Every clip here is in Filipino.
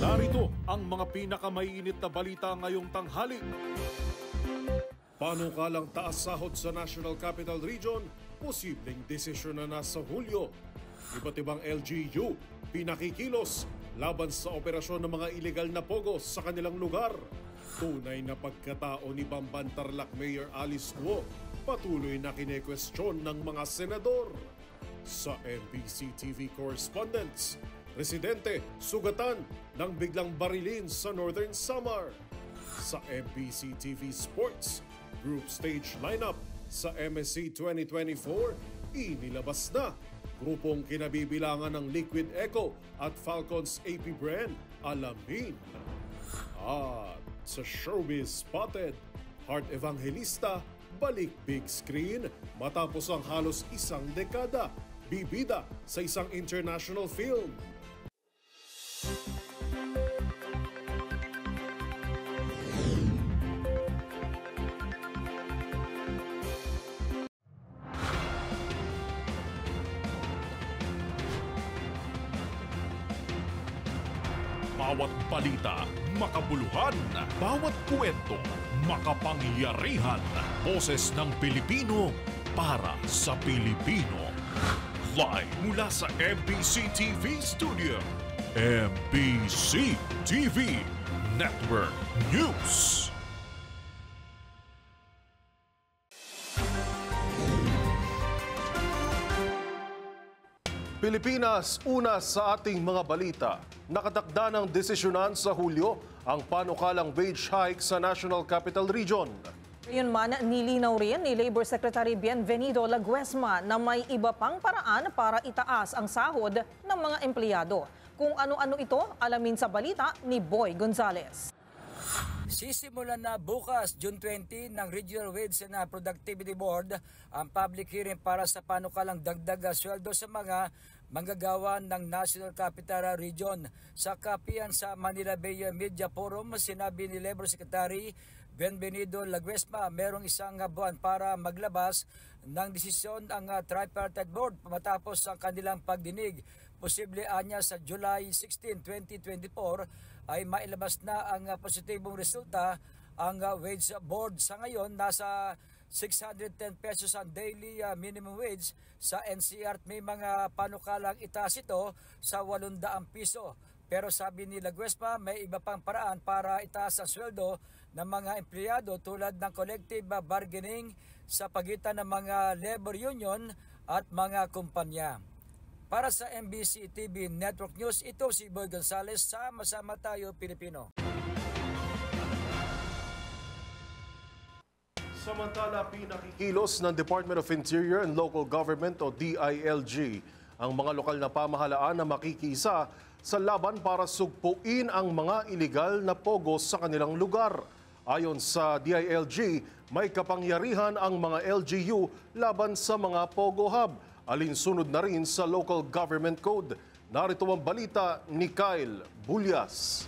Narito ang mga pinakamaiinit na balita ngayong tanghali. Panukalang taas sahod sa National Capital Region, posibleng desisyon na sa Hulyo. Iba't ibang LGU pinakikilos laban sa operasyon ng mga ilegal na pogo sa kanilang lugar. Tunay na pagkatao ni Bamban Tarlac Mayor Alice Guo patuloy na kinekwestiyon ng mga senador. Sa MBC TV correspondents, Presidente sugatan ng biglang barilin sa Northern Samar. Sa MBC TV Sports, group stage lineup sa MSC 2024, inilabas na. Grupong kinabibilangan ng Liquid Echo at Falcons AP brand, alamin. At sa Showbiz Spotted, Heart Evangelista, balik big screen matapos ang halos isang dekada. Bibida sa isang international film. Bawat balita, makabuluhan. Bawat kwento, makapangyarihan. Boses ng Pilipino para sa Pilipino. Live mula sa MBC TV Studio. MBC TV Network News. Pilipinas, una sa ating mga balita. Nakatakda ng desisyonan sa Hulyo ang panukalang wage hike sa National Capital Region. Ngayon man, nilinaw rin ni Labor Secretary Bienvenido Laguesma na may iba pang paraan para itaas ang sahod ng mga empleyado. Kung ano-ano ito, alamin sa balita ni Boy Gonzales. Sisimulan na bukas, June 20, ng Regional Wage and Productivity Board ang public hearing para sa panukalang dagdag sweldo sa mga manggagawa ng National Capital Region. Sa kapihan sa Manila Bay Media Forum, sinabi ni Labor Secretary Bienvenido Laguesma merong isang buwan para maglabas ng desisyon ang Tripartite Board matapos ang kanilang pagdinig. Posible anya sa July 16, 2024 ay mailabas na ang positibong resulta ang wage board. Sa ngayon, nasa 610 pesos ang daily minimum wage. Sa NCR may mga panukalang itaas ito sa 800 piso. Pero sabi ni Laguesma, may iba pang paraan para itaas ang sweldo ng mga empleyado tulad ng collective bargaining sa pagitan ng mga labor union at mga kumpanya. Para sa MBC TV Network News, ito si Boy Gonzales. Sama-sama tayo, Pilipino. Samantala, pinakikilos ng Department of Interior and Local Government o DILG ang mga lokal na pamahalaan na makikisa sa laban para sugpuin ang mga iligal na pogo sa kanilang lugar. Ayon sa DILG, may kapangyarihan ang mga LGU laban sa mga pogo hub. Alinsunod na rin sa Local Government Code. Narito ang balita ni Kyle Bulyas.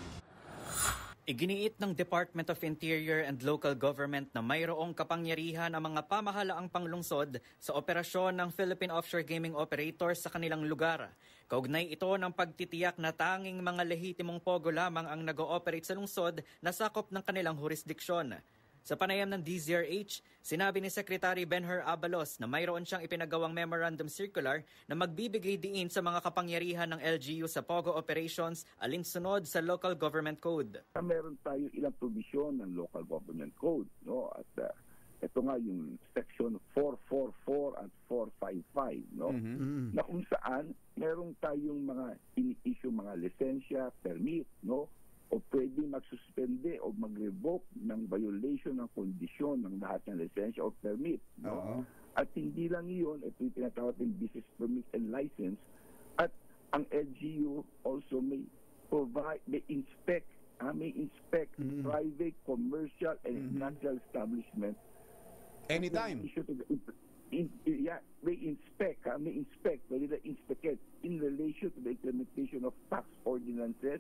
Iginiit ng Department of Interior and Local Government na mayroong kapangyarihan ang mga pamahalaang panglungsod sa operasyon ng Philippine Offshore Gaming Operators sa kanilang lugar. Kaugnay ito ng pagtitiyak na tanging mga lehitimong pogo lamang ang nag-ooperate sa lungsod na sakop ng kanilang jurisdiksyon. Sa panayam ng DZRH, sinabi ni Secretary Benher Abalos na mayroon siyang ipinagawang memorandum circular na magbibigay diin sa mga kapangyarihan ng LGU sa POGO operations alinsunod sa Local Government Code. Meron tayo ilang provision ng Local Government Code, no? At ito nga yung section 444 at 455, no? Na kung saan meron tayong mga ini-issue mga lisensya, permit, no? O pwede magsuspende o mag-revoke ng violation ng kondisyon ng lahat ng lisensya o permit. No? At hindi lang iyon, ito yung tinatawag ng business permit and license. At ang LGU also may provide, may inspect private, commercial, and industrial establishment. Anytime. may inspect, pwede na inspect in relation to the implementation of tax ordinances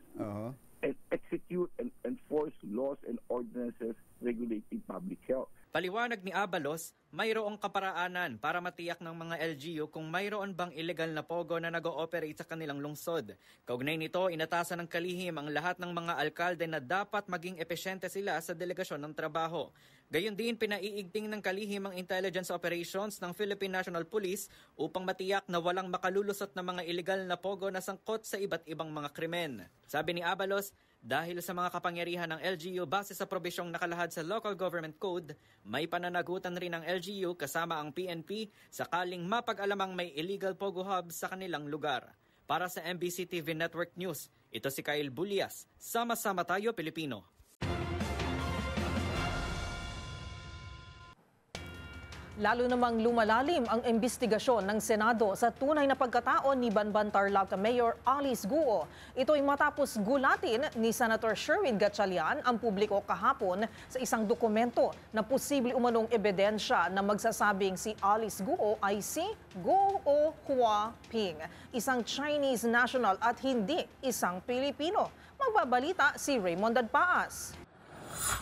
and execute and enforce laws and ordinances regulating public health. Paliwanag ni Abalos, mayroong kaparaanan para matiyak ng mga LGU kung mayroon bang illegal na pogo na nag-ooperate sa kanilang lungsod. Kaugnay nito, inatasan ng kalihim ang lahat ng mga alkalde na dapat maging epesyente sila sa delegasyon ng trabaho. Gayon din, pinaiigting ng kalihim ang intelligence operations ng Philippine National Police upang matiyak na walang makalulusot na mga illegal na pogo na sangkot sa iba't ibang mga krimen. Sabi ni Abalos, dahil sa mga kapangyarihan ng LGU base sa probisyong nakalahad sa Local Government Code, may pananagutan rin ng LGU kasama ang PNP sakaling mapag-alamang may illegal pogo hub sa kanilang lugar. Para sa MBC TV Network News, ito si Kyle Bulias. Sama-sama tayo, Pilipino. Lalo namang lumalalim ang imbestigasyon ng Senado sa tunay na pagkatao ni Banban Tarlac Mayor Alice Guo. Ito'y matapos gulatin ni Senator Sherwin Gatchalian ang publiko kahapon sa isang dokumento na posible umanong ebidensya na magsasabing si Alice Guo ay si Guo Huaping, isang Chinese national at hindi isang Pilipino. Magbabalita si Raymond Dadpaas.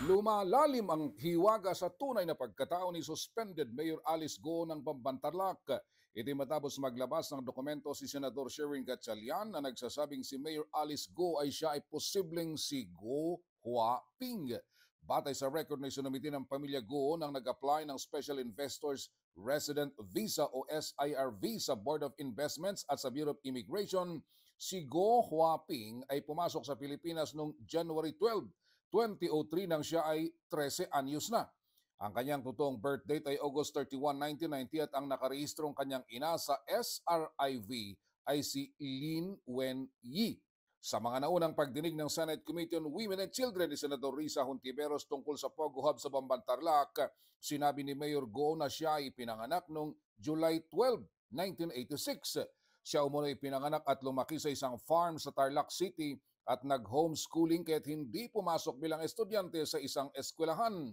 Lumalalim ang hiwaga sa tunay na pagkatao ni suspended Mayor Alice Guo ng Banban Tarlac. Ito matapos maglabas ng dokumento si Senador Sherwin Gatchalian na nagsasabing si Mayor Alice Guo ay siya ay posibleng si Guo Huaping. Batay sa record na isinumiti ng pamilya Guo nang nag-apply ng Special Investors Resident Visa o SIRV sa Board of Investments at sa Bureau of Immigration, si Guo Huaping ay pumasok sa Pilipinas noong January 12, 2003 nang siya ay 13 anyos na. Ang kanyang totoong birth date ay August 31, 1990 at ang nakarehistrong kanyang ina sa SRIV ay si Lin Wen Yi. Sa mga naunang pagdinig ng Senate Committee on Women and Children ni Senador Risa Hontiveros tungkol sa Pogo Hub sa Banban Tarlac, sinabi ni Mayor Guo na siya ay pinanganak noong July 12, 1986. Siya umunoy pinanganak at lumaki sa isang farm sa Tarlac City at nag-homeschooling kaya't hindi pumasok bilang estudyante sa isang eskwelahan.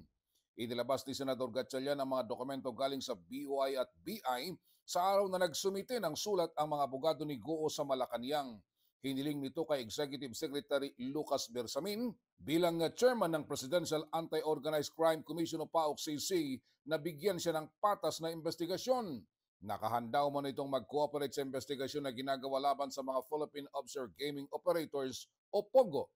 Inilabas ni Senador Gatchalian ang mga dokumento galing sa BOI at BI sa araw na nagsumite ng sulat ang mga abogado ni Guo sa Malacanang. Hiniling nito kay Executive Secretary Lucas Bersamin bilang chairman ng Presidential Anti-Organized Crime Commission o PAOK-CC na bigyan siya ng patas na investigasyon. Nakahanda mo na itong mag-cooperate sa investigasyon na ginagawa laban sa mga Philippine Offshore Gaming Operators o POGO.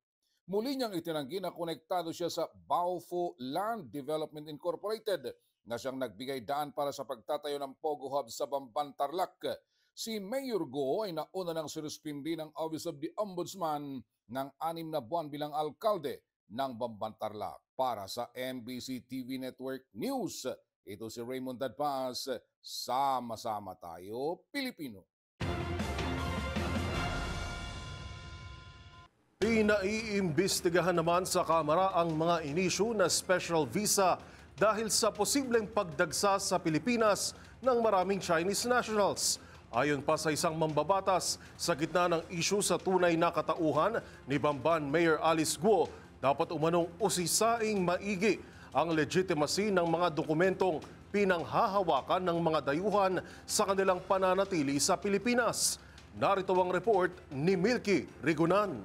Muli niyang itinanggi na konektado siya sa Baofu Land Development Incorporated na siyang nagbigay daan para sa pagtatayo ng POGO Hub sa Banban Tarlac. Si Mayor Guo ay nauna ng sinuspindi ng Office of the Ombudsman ng 6 na buwan bilang alkalde ng Banban Tarlac. Para sa MBC TV Network News, ito si Raymond Dadpaas. Sama-sama tayo, Pilipino. Pinaiimbestigahan naman sa Kamara ang mga inisyu na special visa dahil sa posibleng pagdagsa sa Pilipinas ng maraming Chinese nationals. Ayon pa sa isang mambabatas, sa gitna ng isyu sa tunay na katauhan ni Banban Mayor Alice Guo, dapat umanong usisaing maigi ang legitimacy ng mga dokumentong pinanghahawakan ng mga dayuhan sa kanilang pananatili sa Pilipinas. Narito ang report ni Milky Rigunan.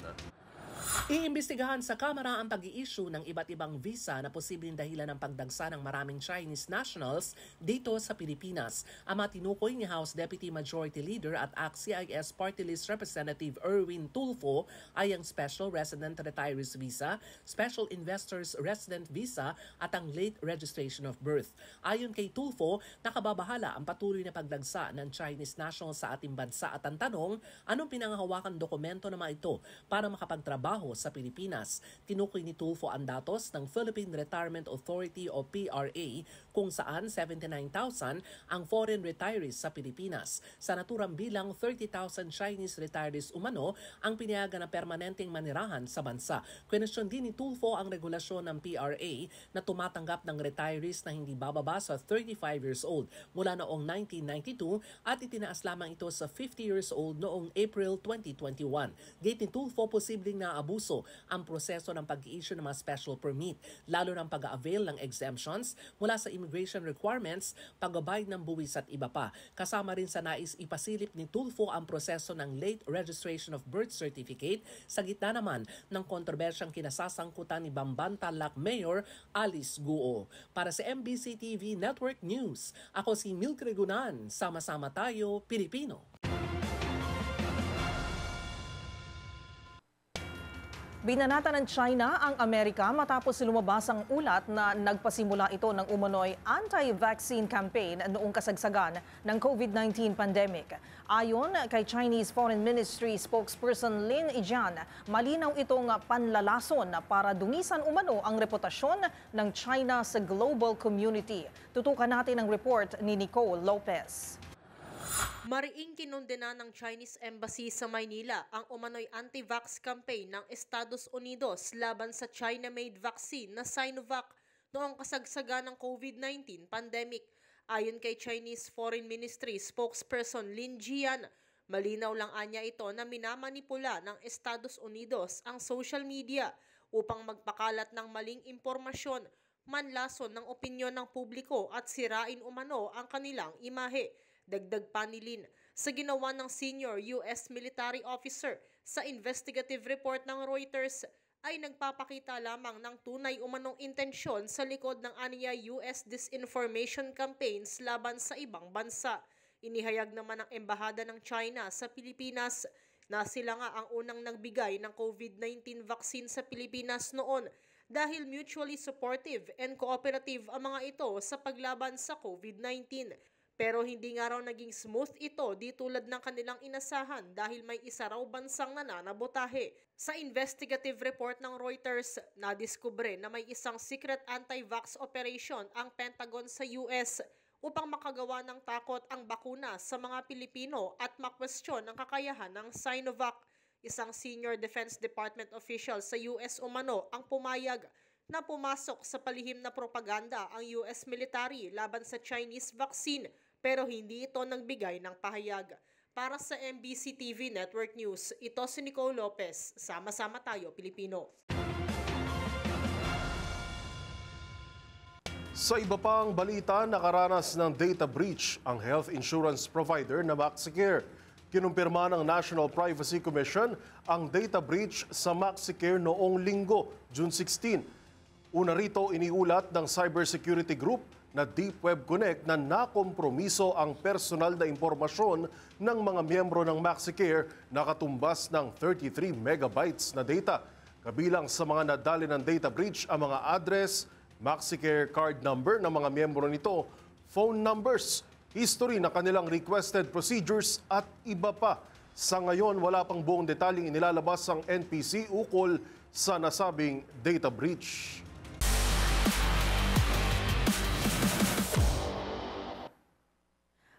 Iimbestigahan sa Kamara ang pag-i-issue ng iba't ibang visa na posibleng dahilan ng pagdagsa ng maraming Chinese nationals dito sa Pilipinas. Ang matinukoy ni House Deputy Majority Leader at ACT-CIS Party List Representative Erwin Tulfo ay ang Special Resident Retirees Visa, Special Investors Resident Visa at ang Late Registration of Birth. Ayon kay Tulfo, nakababahala ang patuloy na pagdagsa ng Chinese nationals sa ating bansa at ang tanong, anong pinanghahawakan dokumento na mga ito para makapagtrabaho sa Pilipinas. Tinukoy ni Tulfo ang datos ng Philippine Retirement Authority o PRA kung saan 79,000 ang foreign retirees sa Pilipinas. Sa naturang bilang 30,000 Chinese retirees umano ang pinayagan na permanenteng manirahan sa bansa. Kwenestyon din ni Tulfo ang regulasyon ng PRA na tumatanggap ng retirees na hindi bababa sa 35 years old mula noong 1992 at itinaas lamang ito sa 50 years old noong April 2021. Gate ni Tulfo, posibleng naabuso ang proseso ng pag-i-issue ng mga special permit, lalo ng pag-a-avail ng exemptions mula sa immigration immigration requirements, pagbabayad ng buwis at iba pa. Kasama rin sa nais ipasilip ni Tulfo ang proseso ng late registration of birth certificate sa gitna naman ng kontrobersyang kinasasangkutan ni Bambantalak Mayor Alice Guo. Para sa MBC TV Network News, ako si Milk Regunan. Sama-sama tayo, Pilipino. Binanata ng China ang Amerika matapos lumabas ang ulat na nagpasimula ito ng umano'y anti-vaccine campaign noong kasagsagan ng COVID-19 pandemic. Ayon kay Chinese Foreign Ministry spokesperson Lin Jian, malinaw itong panlalason para dungisan umano ang reputasyon ng China sa global community. Tutukan natin ang report ni Nicole Lopez. Mariing kinondena ng Chinese Embassy sa Maynila ang umano'y anti-vax campaign ng Estados Unidos laban sa China-made vaccine na Sinovac noong kasagsagan ng COVID-19 pandemic. Ayon kay Chinese Foreign Ministry spokesperson Lin Jian, malinaw lang anya ito na minamanipula ng Estados Unidos ang social media upang magpakalat ng maling impormasyon, manlason ng opinyon ng publiko at sirain umano ang kanilang imahe. Dagdag pa ni Lin, sa ginawa ng senior US military officer sa investigative report ng Reuters ay nagpapakita lamang ng tunay umanong intensyon sa likod ng aniya US disinformation campaigns laban sa ibang bansa. Inihayag naman ng Embahada ng China sa Pilipinas na sila nga ang unang nagbigay ng COVID-19 vaccine sa Pilipinas noon dahil mutually supportive and cooperative ang mga ito sa paglaban sa COVID-19. Pero hindi nga raw naging smooth ito di tulad ng kanilang inasahan dahil may isa raw bansang nananabotahe. Sa investigative report ng Reuters, nadiskubre na may isang secret anti-vax operation ang Pentagon sa US upang makagawa ng takot ang bakuna sa mga Pilipino at makwestiyon ang kakayahan ng Sinovac. Isang senior Defense Department official sa US umano ang pumayag na pumasok sa palihim na propaganda ang US military laban sa Chinese vaccine pero hindi ito nagbigay ng pahayag. Para sa MBC TV Network News, ito si Nicole Lopez. Sama-sama tayo, Pilipino. Sa iba pang balita, nakaranas ng data breach ang health insurance provider na MaxiCare. Kinumpirma ng National Privacy Commission ang data breach sa MaxiCare noong Linggo, June 16. Una rito, iniulat ng cybersecurity group na Deep Web Connect na nakompromiso ang personal na impormasyon ng mga miyembro ng MaxiCare na katumbas ng 33 megabytes na data. Kabilang sa mga nadali ng data breach ang mga address, MaxiCare card number ng mga miyembro nito, phone numbers, history ng kanilang requested procedures at iba pa. Sa ngayon, wala pang buong detalyeng inilalabas ang NPC ukol sa nasabing data breach.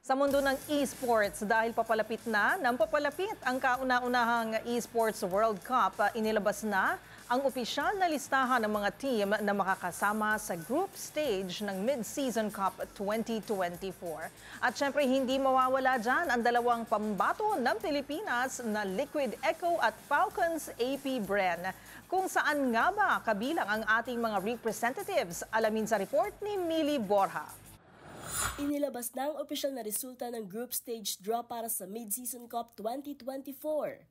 Sa mundo ng esports, dahil papalapit ang kauna-unahang Esports World Cup, inilabas na ang opisyal na listahan ng mga team na makakasama sa group stage ng Mid-Season Cup 2024. At syempre, hindi mawawala dyan ang dalawang pambato ng Pilipinas na Liquid Echo at Falcons AP Bren. Kung saan nga ba kabilang ang ating mga representatives, alamin sa report ni Millie Borja. Inilabas na ang opisyal na resulta ng group stage draw para sa Mid-Season Cup 2024.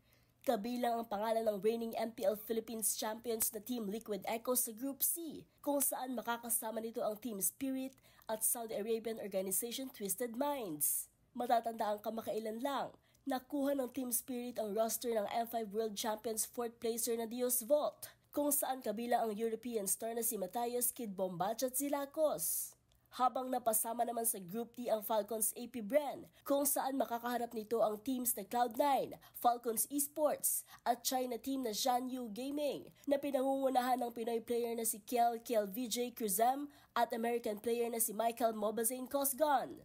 Kabilang ang pangalan ng reigning MPL Philippines champions na Team Liquid Echo sa Group C, kung saan makakasama nito ang Team Spirit at Saudi Arabian organization Twisted Minds. Matatanda ang kamakailan lang, nakuha ng Team Spirit ang roster ng M5 World Champions 4th placer na Dios Vault, kung saan kabilang ang European star na si Matthias Kid Bombach at Zilacos. Habang napasama naman sa Group D ang Falcons AP Bren, kung saan makakaharap nito ang teams na Cloud9, Falcons Esports at China team na Zhanyu Gaming na pinangungunahan ng Pinoy player na si Kel VJ Cruzem at American player na si Michael Mobazane Cosgon.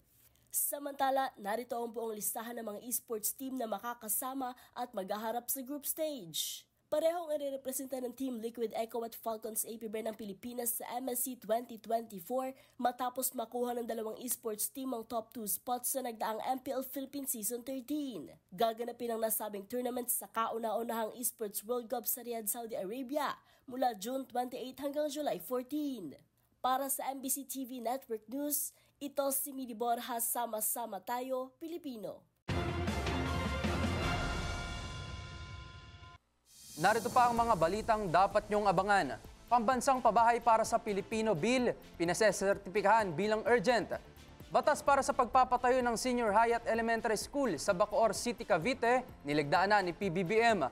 Samantala, narito ang buong listahan ng mga esports team na makakasama at maghaharap sa group stage. Parehong irerepresenta ng Team Liquid Echo at Falcons AP Bren ng Pilipinas sa MSC 2024 matapos makuha ng dalawang esports team ang top 2 spots sa nagdaang MPL Philippines Season 13. Gaganapin ang nasabing tournament sa kauna-unahang Esports World Cup sa Riyadh, Saudi Arabia mula June 28 hanggang July 14. Para sa MBC TV Network News, ito si Mili Borjas, sama-sama tayo, Pilipino. Narito pa ang mga balitang dapat niyong abangan. Pambansang pabahay para sa Pilipino Bill, pinasesertipikahan bilang urgent. Batas para sa pagpapatayo ng Senior Hayat Elementary School sa Bacoor City, Cavite, niligdaan na ni PBBM.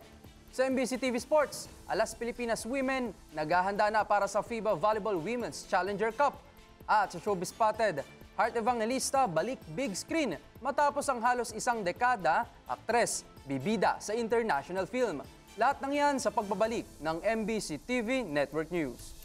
Sa MBC TV Sports, Alas Pilipinas Women, naghahanda na para sa FIBA Volleyball Women's Challenger Cup. At sa Showbiz Spotted, Heart Evangelista balik big screen matapos ang halos isang dekada, aktres, bibida sa international film. Lahat ng yan sa pagbabalik ng MBC TV Network News.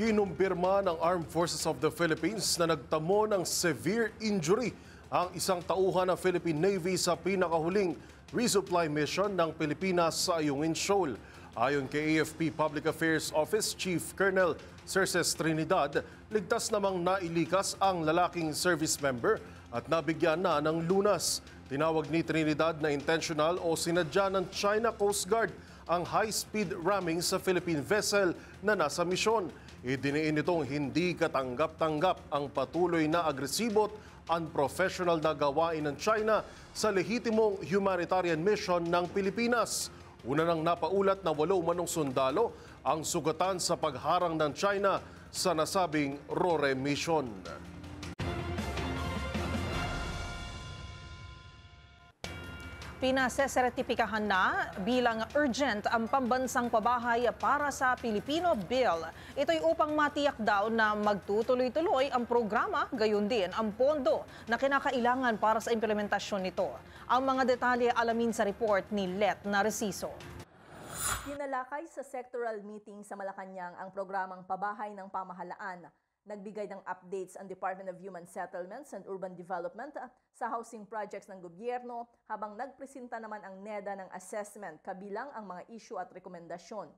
Kinumpirma ng Armed Forces of the Philippines na nagtamo ng severe injury ang isang tauhan ng Philippine Navy sa pinakahuling resupply mission ng Pilipinas sa Ayungin Shoal. Ayon kay AFP Public Affairs Office Chief Colonel Cerces Trinidad, ligtas namang nailikas ang lalaking service member at nabigyan na ng lunas. Tinawag ni Trinidad na intentional o sinadya ng China Coast Guard ang high-speed ramming sa Philippine vessel na nasa misyon. Idiniin nitong hindi katanggap-tanggap ang patuloy na agresibo at unprofessional na gawain ng China sa lehitimong humanitarian mission ng Pilipinas. Una nang napaulat na 8 manong sundalo ang sugatan sa pagharang ng China sa nasabing RORE mission. Pinasesertipikahan na bilang urgent ang pambansang pabahay para sa Pilipino Bill. Ito'y upang matiyak daw na magtutuloy-tuloy ang programa, gayon din ang pondo na kinakailangan para sa implementasyon nito. Ang mga detalye alamin sa report ni Let Narciso. Tinalakay sa sectoral meeting sa Malacanang ang programang Pabahay ng Pamahalaan. Nagbigay ng updates ang Department of Human Settlements and Urban Development sa housing projects ng gobyerno habang nagpresenta naman ang NEDA ng assessment kabilang ang mga issue at rekomendasyon.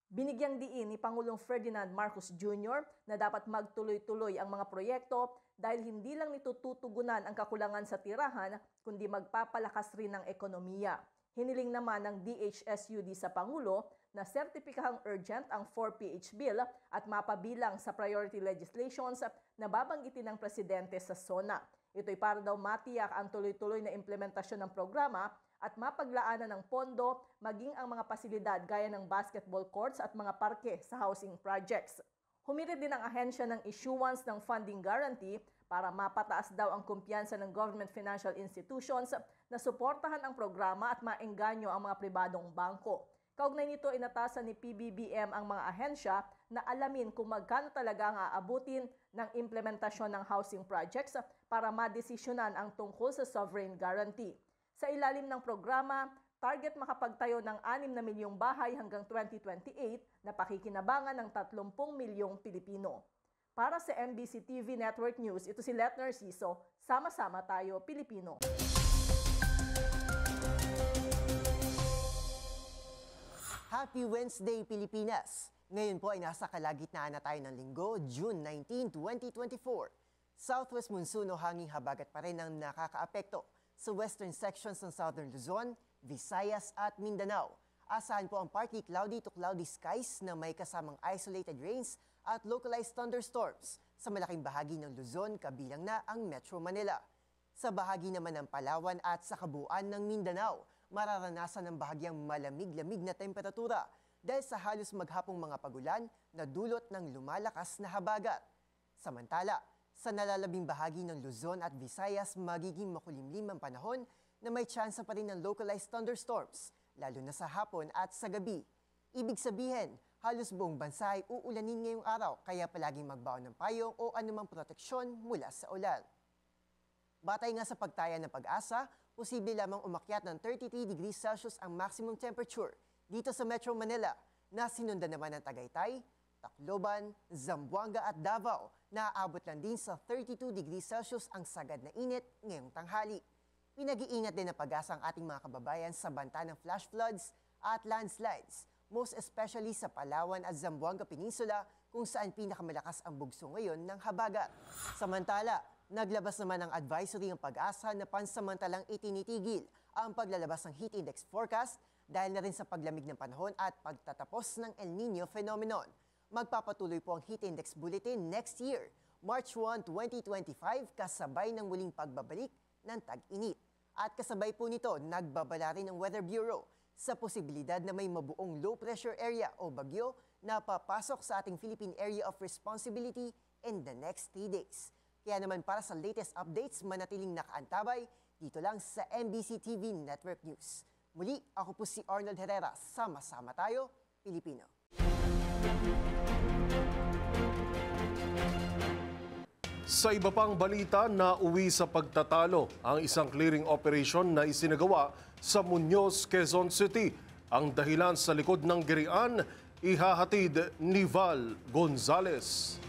Binigyang diin ni Pangulong Ferdinand Marcos Jr. na dapat magtuloy-tuloy ang mga proyekto dahil hindi lang nito tutugunan ang kakulangan sa tirahan kundi magpapalakas rin ng ekonomiya. Hiniling naman ng DHSUD sa Pangulo na sertipikahang urgent ang 4PH Bill at mapabilang sa priority legislations na babanggitin ng Presidente sa SONA. Ito'y para daw matiyak ang tuloy-tuloy na implementasyon ng programa at mapaglaanan ng pondo maging ang mga pasilidad gaya ng basketball courts at mga parke sa housing projects. Humirit din ang ahensya ng issuance ng funding guarantee para mapataas daw ang kumpiyansa ng government financial institutions na suportahan ang programa at maengganyo ang mga pribadong bangko. Kaugnay nito, inatasan ni PBBM ang mga ahensya na alamin kung magkano talaga ang aabutin ng implementasyon ng housing projects para madesisyonan ang tungkol sa sovereign guarantee. Sa ilalim ng programa, target makapagtayo ng 6 na milyong bahay hanggang 2028 na pakikinabangan ng 30 milyong Pilipino. Para sa MBC TV Network News, ito si Let Narciso, sama-sama tayo Pilipino. Happy Wednesday, Pilipinas! Ngayon po ay nasa kalagitnaan na tayo ng linggo, June 19, 2024. Southwest monsoon o hanging habagat pa rin ang nakakaapekto sa western sections ng Southern Luzon, Visayas at Mindanao. Asahan po ang partly cloudy to cloudy skies na may kasamang isolated rains at localized thunderstorms sa malaking bahagi ng Luzon kabilang na ang Metro Manila. Sa bahagi naman ng Palawan at sa kabuuan ng Mindanao, mararanasan ng bahagyang malamig-lamig na temperatura dahil sa halos maghapong mga pagulan na dulot ng lumalakas na habagat. Samantala, sa nalalabing bahagi ng Luzon at Visayas, magiging makulimlim ang panahon na may tsansa pa rin ng localized thunderstorms, lalo na sa hapon at sa gabi. Ibig sabihin, halos buong bansa ay uulanin ngayong araw kaya palaging magbaon ng payong o anumang proteksyon mula sa ulan. Batay nga sa pagtaya ng Pag-asa, posible lamang umakyat ng 33 degrees Celsius ang maximum temperature dito sa Metro Manila na sinundan naman ng Tagaytay, Tacloban, Zamboanga at Davao na aabot lang din sa 32 degrees Celsius ang sagad na init ngayong tanghali. Pinag-iingat din ng Pag-asa ang ating mga kababayan sa banta ng flash floods at landslides most especially sa Palawan at Zamboanga Peninsula kung saan pinakamalakas ang bugso ngayon ng habagat. Samantala, naglabas naman ng advisory ang Pag-asa na pansamantalang itinitigil ang paglalabas ng heat index forecast dahil na rin sa paglamig ng panahon at pagtatapos ng El Nino phenomenon. Magpapatuloy po ang heat index bulletin next year, March 1, 2025, kasabay ng muling pagbabalik ng tag-init. At kasabay po nito, nagbabala rin ng Weather Bureau sa posibilidad na may mabuong low pressure area o bagyo na papasok sa ating Philippine Area of Responsibility in the next 3 days. Kaya naman para sa latest updates, manatiling nakaantabay dito lang sa MBC TV Network News. Muli, ako po si Arnold Herrera. Sama-sama tayo, Pilipino. Sa iba pang balita, nauwi sa pagtatalo ang isang clearing operation na isinagawa sa Muñoz, Quezon City. Ang dahilan sa likod ng girian, ihahatid ni Val Gonzales.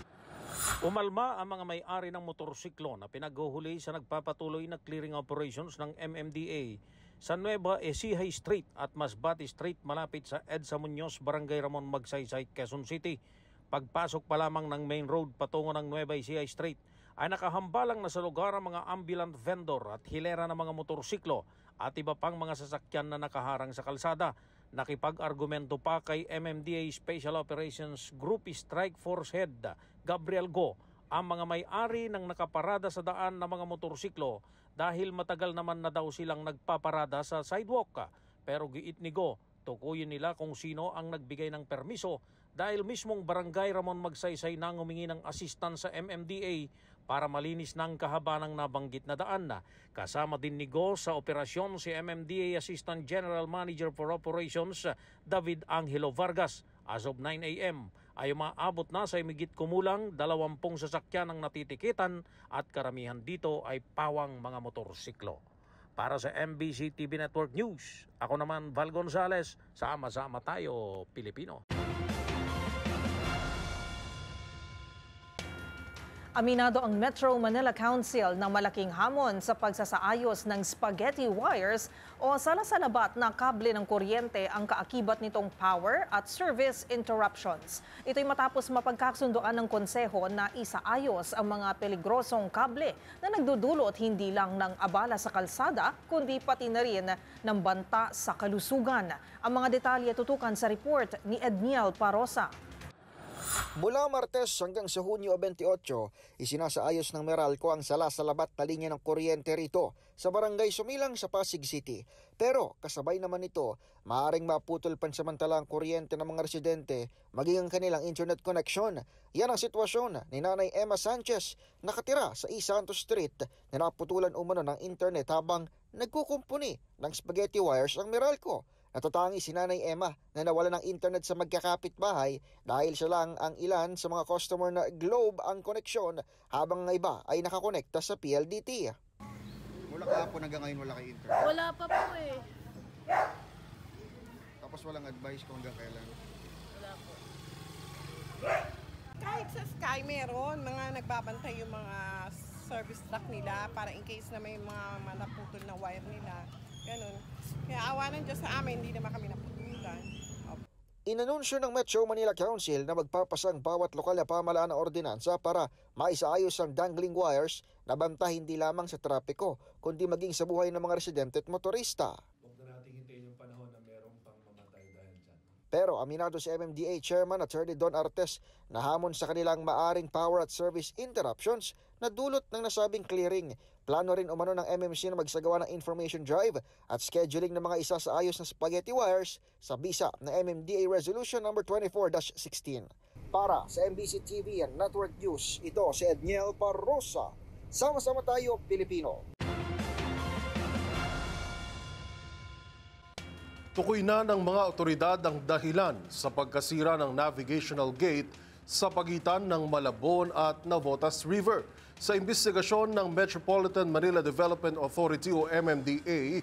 Umalma ang mga may-ari ng motorsiklo na pinaghuhuli sa nagpapatuloy na clearing operations ng MMDA sa Nueva Ecija Street at Masbate Street malapit sa EDSA Muñoz, Barangay Ramon Magsaysay, Quezon City. Pagpasok pa lamang ng main road patungo ng Nueva Ecija Street ay nakahambalang na sa lugar ang mga ambulant vendor at hilera ng mga motorsiklo at iba pang mga sasakyan na nakaharang sa kalsada. Nakipag-argumento pa kay MMDA Special Operations Group Strike Force Head Gabriel Go ang mga may-ari ng nakaparada sa daan ng mga motorsiklo dahil matagal naman na daw silang nagpaparada sa sidewalk. Pero giit ni Go, tukuyin nila kung sino ang nagbigay ng permiso dahil mismong Barangay Ramon Magsaysay nang humingi ng assistance sa MMDA para malinis ng kahaba ng nabanggit na daan. Kasama din ni Go sa operasyon si MMDA Assistant General Manager for Operations David Angelo Vargas. As of 9 a.m. ay maabot na sa higit kumulang 20 sasakyan ang natitikitan at karamihan dito ay pawang mga motorsiklo. Para sa MBC TV Network News, ako naman Val Gonzales, sama-sama tayo Pilipino. Aminado ang Metro Manila Council ng malaking hamon sa pagsasaayos ng spaghetti wires o salasalabat na kable ng kuryente ang kaakibat nitong power at service interruptions. Ito'y matapos mapagkasundoan ng konseho na isaayos ang mga peligrosong kable na nagdudulot hindi lang ng abala sa kalsada kundi pati na rin ng banta sa kalusugan. Ang mga detalye tutukan sa report ni Edniel Parosa. Mula Martes hanggang sa Hunyo 28, isinasaayos ng Meralco ang salasalabat na linya ng kuryente rito sa Barangay Sumilang sa Pasig City. Pero kasabay naman nito, maaaring maputol pansamantala ang kuryente ng mga residente maging ang kanilang internet connection. Yan ang sitwasyon ni Nanay Emma Sanchez, nakatira sa East Santos Street na naputulan umano ng internet habang nagkukumpuni ng spaghetti wires ang Meralco. Natatangi si Nanay Emma na nawala ng internet sa magkakapitbahay dahil siya lang ang ilan sa mga customer na Globe ang koneksyon habang ng iba ay nakakonekta sa PLDT. Mula kahapon hanggang ngayon wala kay internet? Wala pa po eh. Tapos walang advice kung hanggang kailan? Wala po. Kahit sa Sky meron, mga nagbabantay yung mga service truck nila para in case na may mga naputol na wire nila. Ganun. Kaya awa ng Diyos sa amin, hindi naman kami naputulan. Inanunsyo ng Metro Manila Council na magpapasa ang bawat lokal na pamahalaan ng ordinansa para maisaayos ang dangling wires na banta hindi lamang sa trapiko, kundi maging sa buhay ng mga residente at motorista. Huwag na natin hintayin yung panahon na merong pang mamatay dahil dyan. Pero aminado si MMDA Chairman Attorney Don Artes na hamon sa kanilang maaring power at service interruptions na dulot ng nasabing clearing. Plano rin umano ng MMC na magsagawa ng information drive at scheduling ng mga isasaayos na spaghetti wires sa bisa ng MMDA Resolution number 24-16. Para sa MBC TV and Network News, ito si Edniel Parrosa. Sama-sama tayo, Pilipino. Tukoy na ng mga otoridad ang dahilan sa pagkasira ng navigational gate sa pagitan ng Malabon at Navotas River. Sa investigasyon ng Metropolitan Manila Development Authority o MMDA,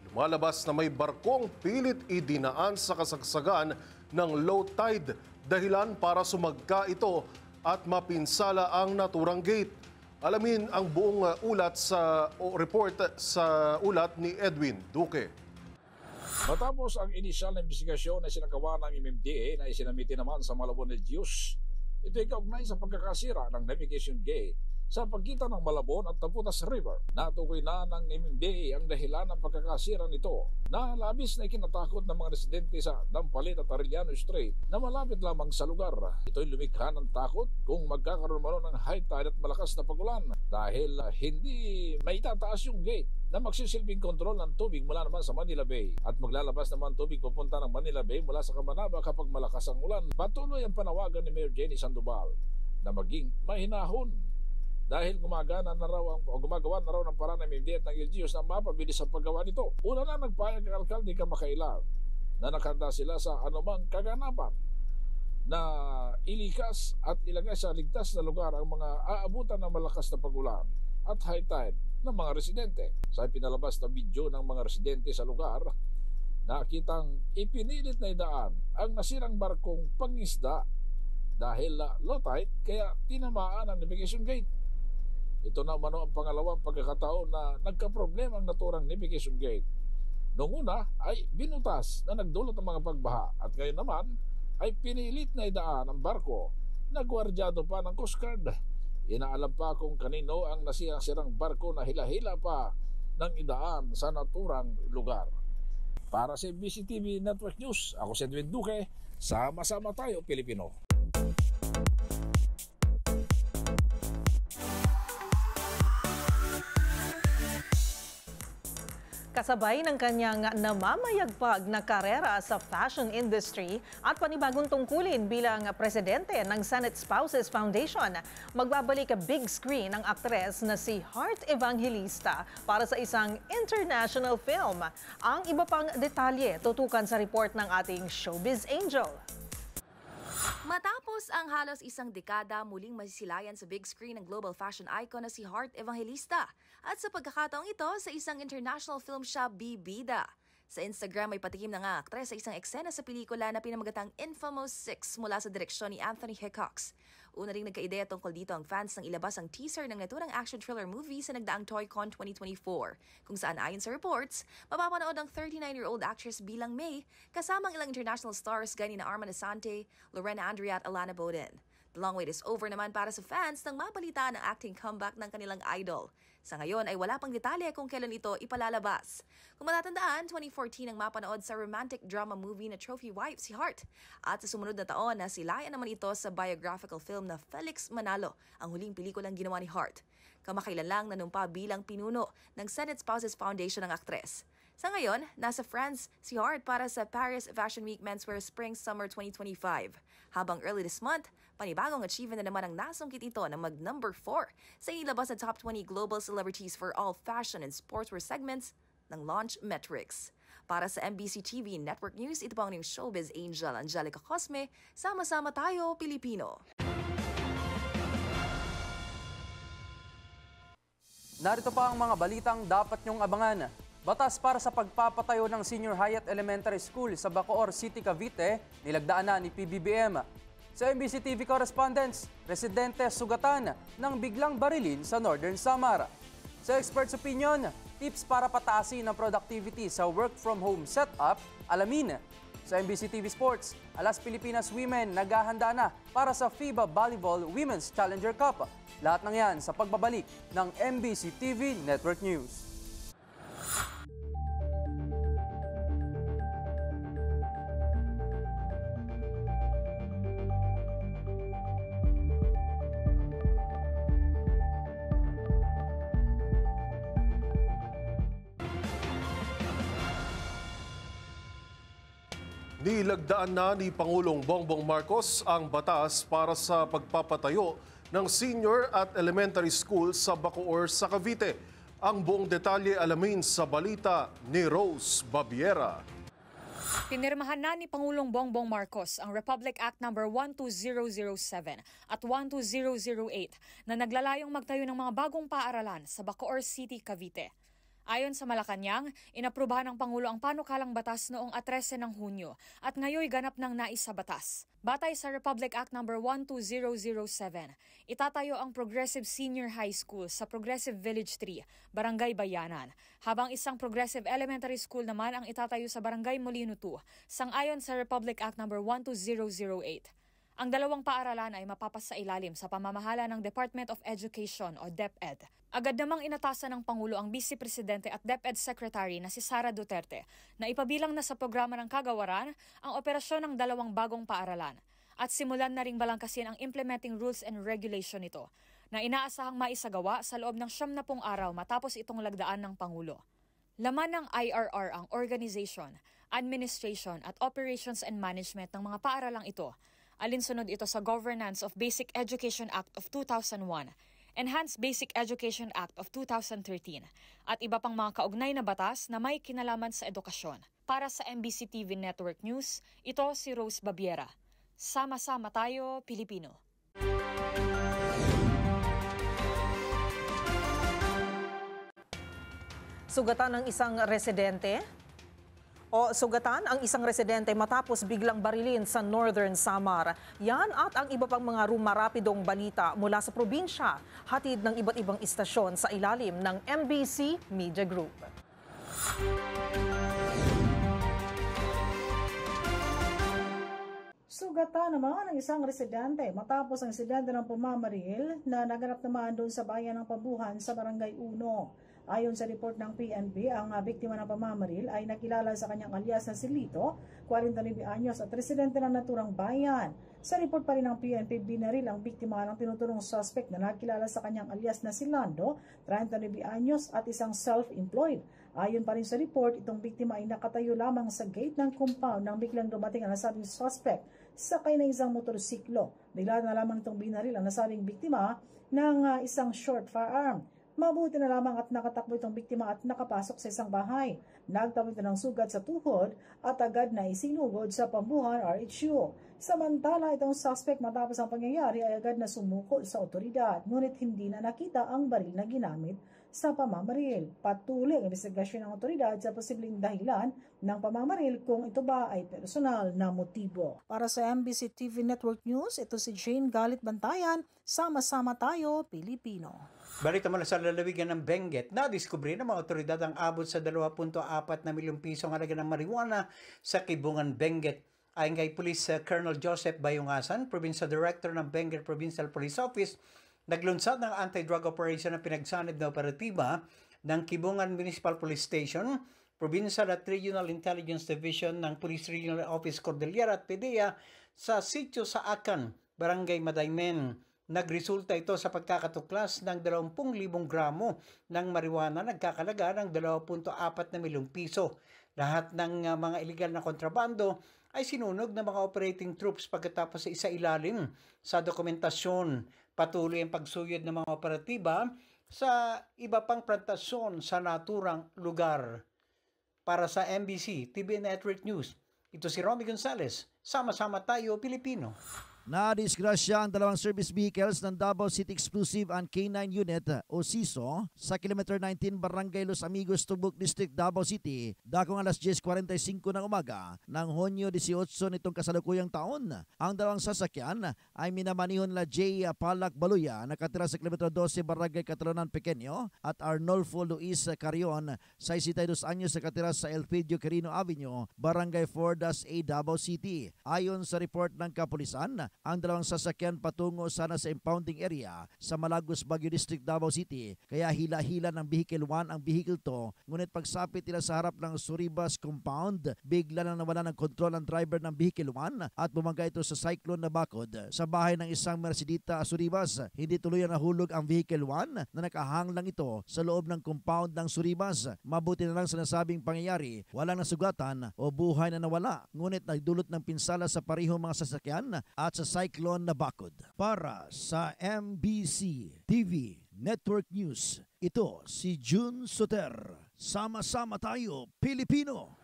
lumalabas na may barkong pilit idinaan sa kasagsagan ng low tide dahilan para sumagka ito at mapinsala ang naturang gate. Alamin ang buong ulat sa report sa ulat ni Edwin Duque. Matapos ang inisyal na investigasyon na sinagawa ng MMDA na isinamiti naman sa Malabon del Dios, ito ay kaugnay sa pagkakasira ng navigation gate sa pagitan ng Malabon at Taputas River. Natukoy na ng MMDA ang dahilan ng pagkakasira nito na labis na ikinatakot ng mga residente sa Dampalit at Arellano Strait na malapit lamang sa lugar. Ito'y lumikha ng takot kung magkakaroon man ng high tide at malakas na pagulan dahil hindi maitataas yung gate na magsisilbing kontrol ng tubig mula naman sa Manila Bay at maglalabas naman tubig papunta ng Manila Bay mula sa Camanaba kapag malakas ang ulan. Patuloy ang panawagan ni Mayor Jenny Sandoval na maging mahinahon dahil gumagawa na raw ng paraan ng MMDA at ng LGUs na mapabilis ang paggawa nito. Una na nagpayag ang alkalde kamakailan na nakanda sila sa anumang kaganapan na ilikas at ilagay sa ligtas na lugar ang mga aabutan ng malakas na pagulan at high tide ng mga residente. Sa pinalabas na video ng mga residente sa lugar, nakitang ipinilit na idaan ang nasirang barkong pangisda dahil low tide kaya tinamaan ang navigation gate. Ito na umano ang pangalawang pagkakataon na nagkaproblema ang naturang navigation gate. Noong una ay binutas na nagdulot ng mga pagbaha at ngayon naman ay pinilit na idaan ang barko na gwardyado pa ng Coast Guard. Inaalam pa kung kanino ang nasirang barko na hila-hila pa ng idaan sa naturang lugar. Para sa BCTV Network News, ako si Edwin Duque, sama-sama tayo Pilipino. Kasabay ng kanyang namamayagpag na karera sa fashion industry at panibagong tungkulin bilang presidente ng Senate Spouses Foundation, magbabalik big screen ang aktres na si Heart Evangelista para sa isang international film. Ang iba pang detalye tutukan sa report ng ating Showbiz Angel. Matapos ang halos isang dekada, muling masisilayan sa big screen ng global fashion icon na si Heart Evangelista. At sa pagkakataong ito, sa isang international film siya bibida. Sa Instagram ay patikim na nga aktres sa isang eksena sa pelikula na pinamagatang Infamous 6 mula sa direksyon ni Anthony Hickox. Una ring nagka-ideya tungkol dito ang fans nang ilabas ang teaser ng naturang action thriller movie sa nagdaang Toycon 2024, kung saan ayon sa reports, mapapanood ang 39-year-old actress bilang May, kasamang ilang international stars gaya ni Arman Asante, Lorena Andrea at Alana Boden. The long wait is over naman para sa fans nang mabalitaan ang acting comeback ng kanilang idol. Sa ngayon ay wala pang detalye kung kailan ito ipalalabas. Kung matatandaan, 2014 ang mapanood sa romantic drama movie na Trophy Wife si Heart. At sa sumunod na taon, nasilayan naman ito sa biographical film na Felix Manalo, ang huling pelikulang ginawa ni Heart. Kamakailan lang nanumpa bilang pinuno ng Senate Spouses Foundation ng aktres. Sa ngayon, nasa France si Heart para sa Paris Fashion Week Menswear Spring-Summer 2025. Habang early this month, panibagong achievement na naman ang nasungkit ito na mag-number 4 sa ilabas na Top 20 Global Celebrities for all fashion and sportswear segments ng Launch Metrics. Para sa MBC TV Network News, ito po ang Showbiz Angel Angelica Cosme. Sama-sama tayo, Pilipino! Narito pa ang mga balitang dapat niyong abangan. Batas para sa pagpapatayo ng Senior Hayat Elementary School sa Bacoor City, Cavite, nilagdaan na ni PBBM. Sa MBC TV Correspondents, residente sugatan ng biglang barilin sa Northern Samar. Sa Experts Opinion, tips para pataasin ang productivity sa work-from-home setup, alamin. Sa MBC TV Sports, Alas Pilipinas Women naghahanda na para sa FIBA Volleyball Women's Challenger Cup. Lahat ng yan sa pagbabalik ng MBC TV Network News. Nilagdaan na ni Pangulong Bongbong Marcos ang batas para sa pagpapatayo ng senior at elementary school sa Bacoor sa Cavite. Ang buong detalye alamin sa balita ni Rose Babiera. Pinirmahan na ni Pangulong Bongbong Marcos ang Republic Act No. 12007 at 12008 na naglalayong magtayo ng mga bagong paaralan sa Bacoor City, Cavite. Ayon sa Malacanang, inaprubahan ng Pangulo ang panukalang batas noong 13 ng Hunyo at ngayoy ganap ng nais sa batas. Batay sa Republic Act No. 12007, itatayo ang Progressive Senior High School sa Progressive Village 3, Barangay Bayanan, habang isang Progressive Elementary School naman ang itatayo sa Barangay Molino 2, sang-ayon sa Republic Act No. 12008. Ang dalawang paaralan ay mapapasailalim sa pamamahala ng Department of Education o DepEd. Agad namang inatasan ng Pangulo ang Vice Presidente at DepEd Secretary na si Sara Duterte na ipabilang na sa programa ng kagawaran ang operasyon ng dalawang bagong paaralan at simulan na ring balangkasin ang implementing rules and regulation nito na inaasahang maisagawa sa loob ng 70 araw matapos itong lagdaan ng Pangulo. Laman ng IRR ang organization, administration at operations and management ng mga paaralang ito. Alinsunod ito sa Governance of Basic Education Act of 2001, Enhanced Basic Education Act of 2013, at iba pang mga kaugnay na batas na may kinalaman sa edukasyon. Para sa MBC TV Network News, ito si Rose Babiera. Sama-sama tayo, Pilipino. Sugatan ang isang residente matapos biglang barilin sa Northern Samar. Yan at ang iba pang mga rumarapidong balita mula sa probinsya, hatid ng iba't ibang istasyon sa ilalim ng MBC Media Group. Sugatan naman ang isang residente matapos ang insidente ng pamamaril na naganap naman doon sa bayan ng Pabuhan sa Barangay 1. Ayon sa report ng PNP, ang biktima ng pamamaril ay nakilala sa kanyang alias na si Lito, 49 anyos at residente ng naturang bayan. Sa report pa rin ng PNP, binaril ang biktima ng tinuturong suspect na nakilala sa kanyang alias na si Lando, 39 anyos at isang self-employed. Ayon pa rin sa report, itong biktima ay nakatayo lamang sa gate ng compound nang biglang dumating ang nasabing suspect sakay ng isang motorsiklo. Bigla na lamang itong binaril ang nasabing biktima ng isang short firearm. Mabuti na lamang at nakatakbo itong biktima at nakapasok sa isang bahay. Nagtamo ito ng sugat sa tuhod at agad na isinugod sa Pabuhan RHU. Samantala, itong suspect matapos ang pangyayari ay agad na sumuko sa otoridad, ngunit hindi na nakita ang baril na ginamit sa pamamaril. Patuloy ang investigasyon ng otoridad sa posibleng dahilan ng pamamaril kung ito ba ay personal na motibo. Para sa MBC TV Network News, ito si Jane Galit Bantayan. Sama-sama tayo, Pilipino. Balita mula sa lalawigan ng Benguet, nadiskubre ng mga otoridad ang abot sa 2.4 na milyong piso ang halaga ng marijuana sa Kibungan, Benguet. Ayon kay Police Colonel Joseph Bayungasan, Provincial Director ng Benguet Provincial Police Office, naglunsad ng anti-drug operation na pinagsanib na operatiba ng Kibungan Municipal Police Station, Provincial at Regional Intelligence Division ng Police Regional Office Cordillera at PDEA sa sitio sa Acan, Barangay Madaymen. Nagresulta ito sa pagkakatuklas ng 20,000 gramo ng marijuana nagkakalaga ng 2.4 na milyong piso. Lahat ng mga iligal na kontrabando ay sinunog ng mga operating troops pagkatapos sa isailalim sa dokumentasyon. Patuloy ang pagsuyod ng mga operatiba sa iba pang plantasyon sa naturang lugar. Para sa MBC TV Network News, ito si Romy Gonzales. Sama-sama tayo, Pilipino. Nadisgrasya ang dalawang service vehicles ng Davao City Exclusive and K9 Unit o SISO sa Kilometer 19 Barangay Los Amigos, Tubok District, Davao City dakong alas 10:45 ng umaga ng Hunyo 18 nitong kasalukuyang taon. Ang dalawang sasakyan ay minamanihon na J. Palak Baluya, nakatira sa Kilometer 12 Barangay Catalonan Pequeño, at Arnolfo Luis Carion, 62 anyos, nakatira sa Elpidio Quirino Avenue, Barangay 4-A, Davao City. Ayon sa report ng kapulisan, ang dalawang sasakyan patungo sana sa impounding area sa Malagos, Baguio District, Davao City. Kaya hila-hila ng Vehicle 1 ang vehicle to. Ngunit pagsapit nila sa harap ng Suribas compound, bigla na nawala ng kontrol ang driver ng Vehicle 1 at bumangga ito sa cyclone na bakod sa bahay ng isang Mercedita Suribas. Hindi tuluyan nahulog ang Vehicle 1 na nakahang lang ito sa loob ng compound ng Suribas. Mabuti na lang sa nasabing pangyayari, walang nasugatan o buhay na nawala. Ngunit nagdulot ng pinsala sa parehong mga sasakyan at sa cyclone na bakod. Para sa MBC TV Network News, ito si June Soter. Sama-sama tayo, Pilipino.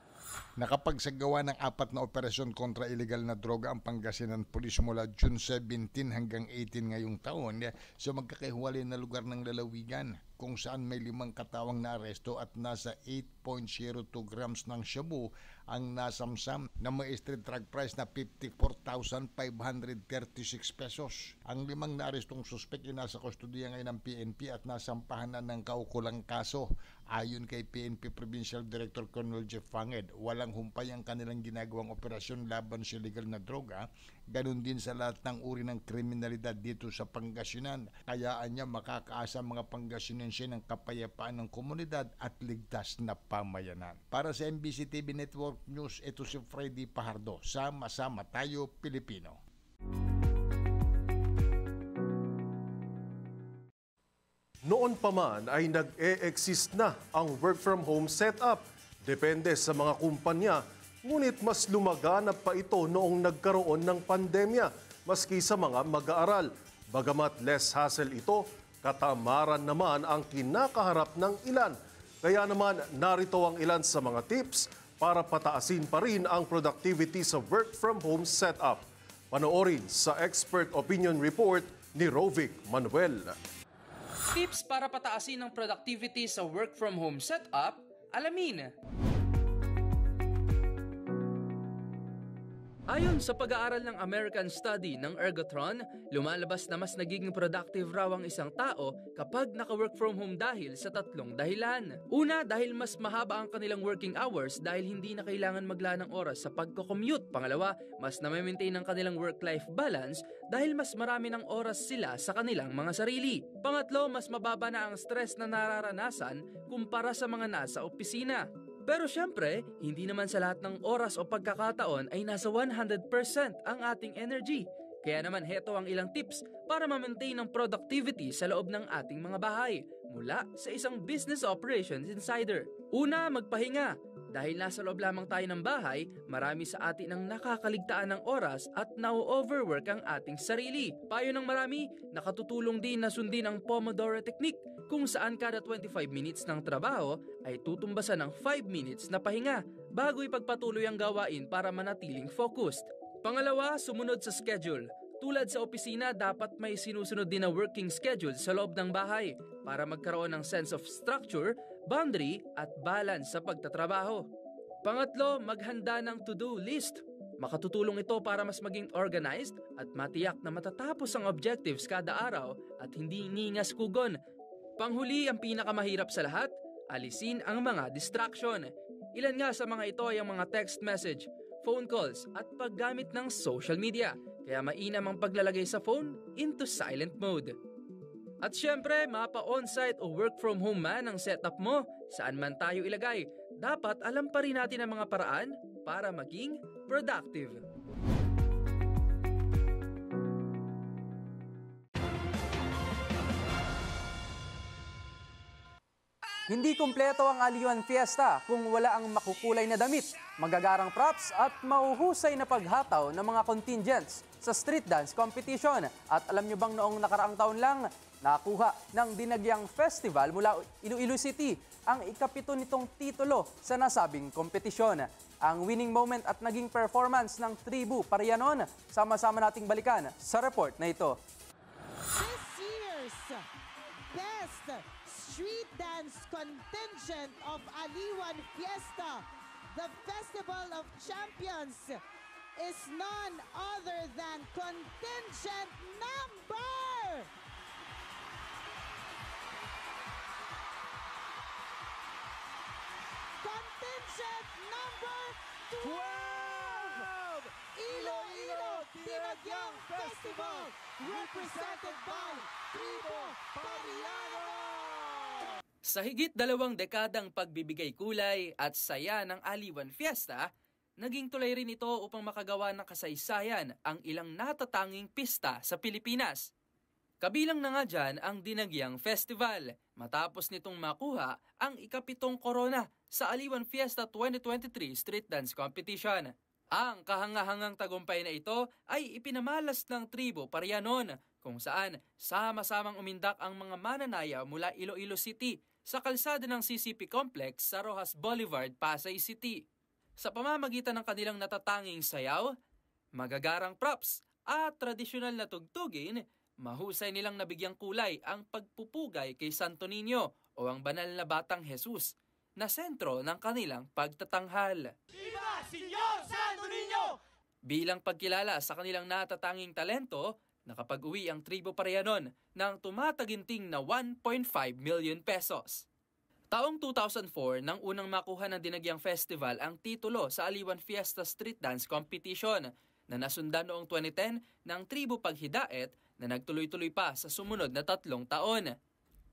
Nakapagsagawa ng 4 na operasyon kontra illegal na droga ang Pangasinan Police mula June 17 hanggang 18 ngayong taon. So magkakahiwalay na lugar ng lalawigan. kung saan may 5 katawang naaresto at nasa 8.02 grams ng shabu ang nasamsam na may street drug price na 54,536 pesos. Ang 5 naarestong suspek ay nasa kustodiya ngayon ng PNP at nasampahan na ng kaukulang kaso. Ayon kay PNP Provincial Director Colonel Jeff Fanged, walang humpay ang kanilang ginagawang operasyon laban sa illegal na droga, ganun din sa lahat ng uri ng kriminalidad dito sa Pangasinan. Kayaan niya makakaasa mga Pangasinense ng kapayapaan ng komunidad at ligtas na pamayanan. Para sa MBC TV Network News, ito si Freddy Pajardo. Sama-sama tayo, Pilipino. Noon pa man ay nag-e-exist na ang work from home setup. Depende sa mga kumpanya, ngunit mas lumaganap pa ito noong nagkaroon ng pandemya, maski sa mga mag-aaral. Bagamat less hassle ito, katamaran naman ang kinakaharap ng ilan. Kaya naman narito ang ilan sa mga tips para pataasin pa rin ang productivity sa work from home setup. Panoorin sa expert opinion report ni Rovic Manuel. Tips para pataasin ang productivity sa work from home setup, alamin. Ayon sa pag-aaral ng American Study ng Ergotron, lumalabas na mas nagiging productive raw ang isang tao kapag naka-work from home dahil sa 3 dahilan. Una, dahil mas mahaba ang kanilang working hours dahil hindi na kailangan maglaan ng oras sa pagko-commute. Pangalawa, mas na-maintain ang kanilang work-life balance dahil mas marami ng oras sila sa kanilang mga sarili. Pangatlo, mas mababa na ang stress na nararanasan kumpara sa mga nasa opisina. Pero syempre, hindi naman sa lahat ng oras o pagkakataon ay nasa 100% ang ating energy. Kaya naman heto ang ilang tips para ma-maintain ang productivity sa loob ng ating mga bahay mula sa isang business operations insider. Una, magpahinga. Dahil nasa loob lamang tayo ng bahay, marami sa atin ang nakakaligtaan ng oras at na-overwork ang ating sarili. Payo ng marami, nakatutulong din na sundin ang Pomodoro Technique kung saan kada 25 minutes ng trabaho ay tutumbasan ng 5 minutes na pahinga bago ipagpatuloy ang gawain para manatiling focused. Pangalawa, sumunod sa schedule. Tulad sa opisina, dapat may sinusunod din na working schedule sa loob ng bahay para magkaroon ng sense of structure, boundary at balance sa pagtatrabaho. Pangatlo, maghanda ng to-do list. Makatutulong ito para mas maging organized at matiyak na matatapos ang objectives kada araw at hindi ningaskugon. Panghuli, ang pinakamahirap sa lahat, alisin ang mga distraction. Ilan nga sa mga ito ay ang mga text message, phone calls at paggamit ng social media. Kaya mainam ang paglalagay sa phone into silent mode. At syempre, mapa-on-site o work from home man ang setup mo, saan man tayo ilagay, dapat alam pa rin natin ang mga paraan para maging productive. Hindi kumpleto ang Aliwan Fiesta kung wala ang makukulay na damit, magagarang props at mauhusay na paghataw ng mga contingents sa street dance competition. At alam nyo bang noong nakaraang taon lang, nakuha ng Dinagyang Festival mula Iloilo City ang ika-7 nitong titulo sa nasabing kompetisyon. Ang winning moment at naging performance ng Tribu Parianon, sama-sama nating balikan sa report na ito. This year's Best Street Dance Contingent of Aliwan Fiesta, the Festival of Champions, is none other than contingent number contingent number 12, Iloilo Dinagyang Festival, represented by Tribu Pariano. Sa higit 2 dekadang pagbibigay kulay at saya ng Aliwan Fiesta, naging tulay rin ito upang makagawa ng kasaysayan ang ilang natatanging pista sa Pilipinas. Kabilang na nga dyan ang Dinagyang Festival, matapos nitong makuha ang ika-7 korona sa Aliwan Fiesta 2023 Street Dance Competition. Ang kahangahangang tagumpay na ito ay ipinamalas ng Tribu Parianon, kung saan sama-samang umindak ang mga mananaya mula Iloilo City sa kalsada ng CCP Complex sa Rojas Boulevard, Pasay City. Sa pamamagitan ng kanilang natatanging sayaw, magagarang props at tradisyonal na tugtugin, mahusay nilang nabigyang kulay ang pagpupugay kay Santo Niño o ang banal na batang Jesus na sentro ng kanilang pagtatanghal. Viva Señor Santo Niño! Bilang pagkilala sa kanilang natatanging talento, nakapag-uwi ang Tribo Parianon ng tumataginting na 1.5 million pesos. Taong 2004 nang unang makuha ng Dinagyang Festival ang titulo sa Aliwan Fiesta Street Dance Competition na nasundan noong 2010 ng Tribo Paghidaet na nagtuloy-tuloy pa sa sumunod na 3 taon.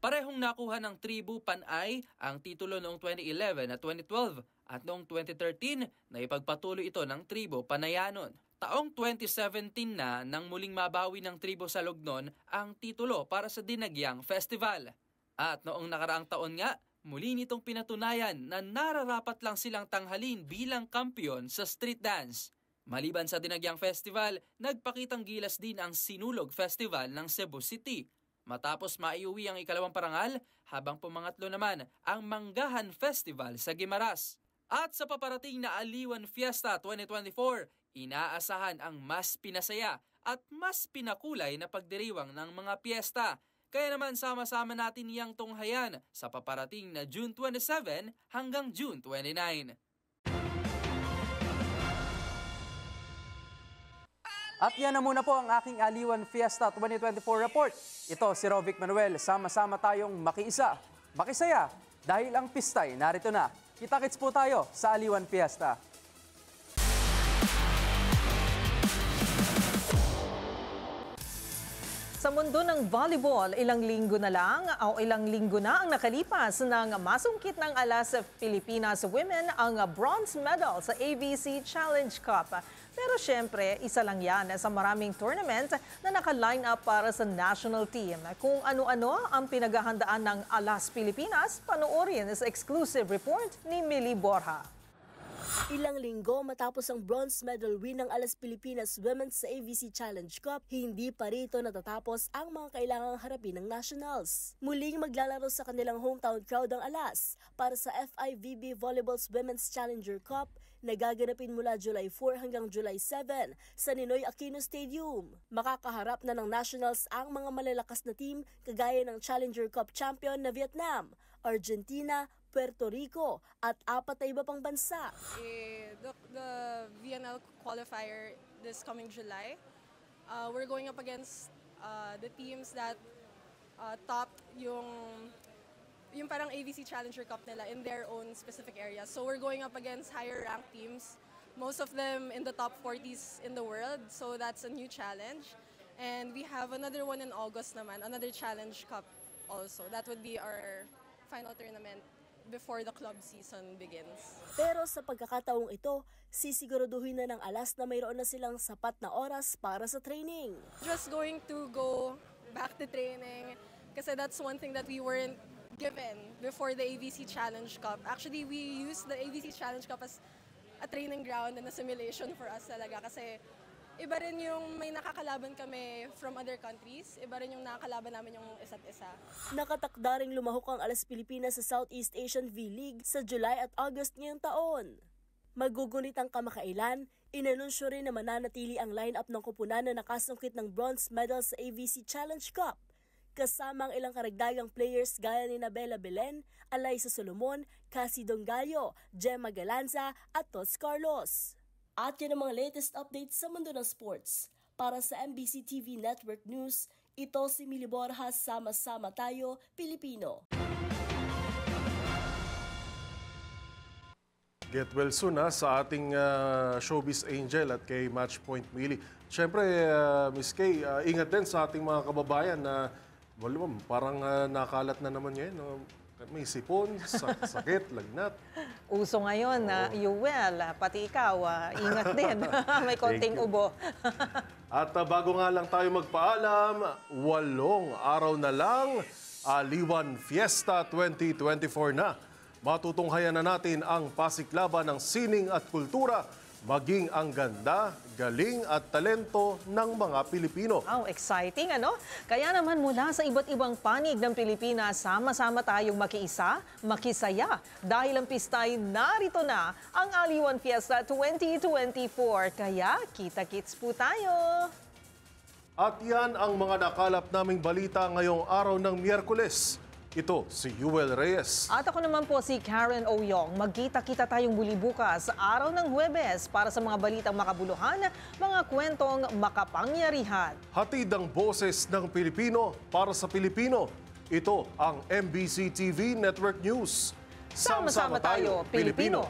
Parehong nakuha ng Tribo Panay ang titulo noong 2011 at 2012 at noong 2013 na ipagpatuloy ito ng Tribo Panayanon. Taong 2017 na nang muling mabawi ng Tribo Salognon ang titulo para sa Dinagyang Festival. At noong nakaraang taon nga, muli nitong pinatunayan na nararapat lang silang tanghalin bilang kampiyon sa street dance. Maliban sa Dinagyang Festival, nagpakitang gilas din ang Sinulog Festival ng Cebu City. Matapos maiuwi ang ikalawang parangal, habang pumangatlo naman ang Manggahan Festival sa Guimaras. At sa paparating na Aliwan Fiesta 2024, inaasahan ang mas pinasaya at mas pinakulay na pagdiriwang ng mga piyesta. Kaya naman sama-sama natin niyang tunghayan sa paparating na June 27 hanggang June 29. At yan na muna po ang aking Aliwan Fiesta 2024 report. Ito si Rovic Manuel, sama-sama tayong makiisa, makisaya, dahil ang pistay narito na. Kita-kits po tayo sa Aliwan Fiesta. Sa mundo ng volleyball, ilang linggo na ang nakalipas nang masungkit ng alas Pilipinas Women ang bronze medal sa ABC Challenge Cup. Pero syempre, isa lang yan sa maraming tournament na naka-line up para sa national team. Kung ano-ano ang pinaghahandaan ng Alas Pilipinas, panoorin sa exclusive report ni Millie Borja. Ilang linggo matapos ang bronze medal win ng Alas Pilipinas Women sa ABC Challenge Cup, hindi pa rito natatapos ang mga kailangang harapin ng nationals. Muling maglalaro sa kanilang hometown crowd ang Alas para sa FIVB Volleyball's Women's Challenger Cup na gaganapin mula July 4 hanggang July 7 sa Ninoy Aquino Stadium. Makakaharap na ng nationals ang mga malalakas na team kagaya ng Challenger Cup champion na Vietnam, Argentina, Puerto Rico at 4 na iba pang bansa. The VNL qualifier this coming July, we're going up against the teams that top yung parang ABC Challenger Cup nila in their own specific areas. So we're going up against higher ranked teams, most of them in the top 40s in the world. So that's a new challenge. And we have another one in August naman, another Challenge Cup also. That would be our final tournament before the club season begins. Pero sa pagkakataong ito, sisiguraduhin na ng Alas na mayroon na silang sapat na oras para sa training. Just going to go back to training kasi that's one thing that we weren't given before the ABC Challenge Cup. Actually, we used the ABC Challenge Cup as a training ground and a simulation for us talaga kasi iba rin yung may nakakalaban kami from other countries, iba rin yung nakakalaban namin yung isa't isa. Nakatakda ring lumahok ang Alas Pilipinas sa Southeast Asian V-League sa July at August ngayong taon. Magugunit ang kamakailan, inanunsyo rin na mananatili ang line-up ng kupunan na nakasungkit ng bronze medal sa ABC Challenge Cup. Kasama ang ilang karagdagang players gaya ni Bella Belen, Alaysa Solomon, Cassie Dongallo, Gemma Galanza at Tots Carlos. At yan ang mga latest updates sa mundo ng sports. Para sa MBC TV Network News, ito si Millie Borja, sama-sama tayo, Pilipino. Get well soon sa ating showbiz angel at kay Matchpoint Millie. Siyempre, Miss Kay, ingat din sa ating mga kababayan na parang nakalat na naman ngayon. May sipon, sakit, lagnat. Uso ngayon na Yuel, pati ikaw, ingat din. May konting ubo. At bago nga lang tayo magpaalam, 8 araw na lang, Aliwan Fiesta 2024 na. Matutunghayan na natin ang pasiklaban ng sining at kultura, maging ang ganda, galing at talento ng mga Pilipino. Wow, exciting ano? Kaya naman mula sa iba't ibang panig ng Pilipinas, sama-sama tayong makiisa, makisaya. Dahil ang pistay narito na ang Aliwan Fiesta 2024. Kaya kita-kits po tayo! At yan ang mga nakalap naming balita ngayong araw ng Miyerkules. Ito si Yuel Reyes. At ako naman po si Karen Oyong. Magkita-kita tayong muli bukas, araw ng Huwebes, para sa mga balitang makabuluhan, mga kwentong makapangyarihan. Hatid ang boses ng Pilipino para sa Pilipino. Ito ang MBC TV Network News. Sama-sama tayo, Pilipino.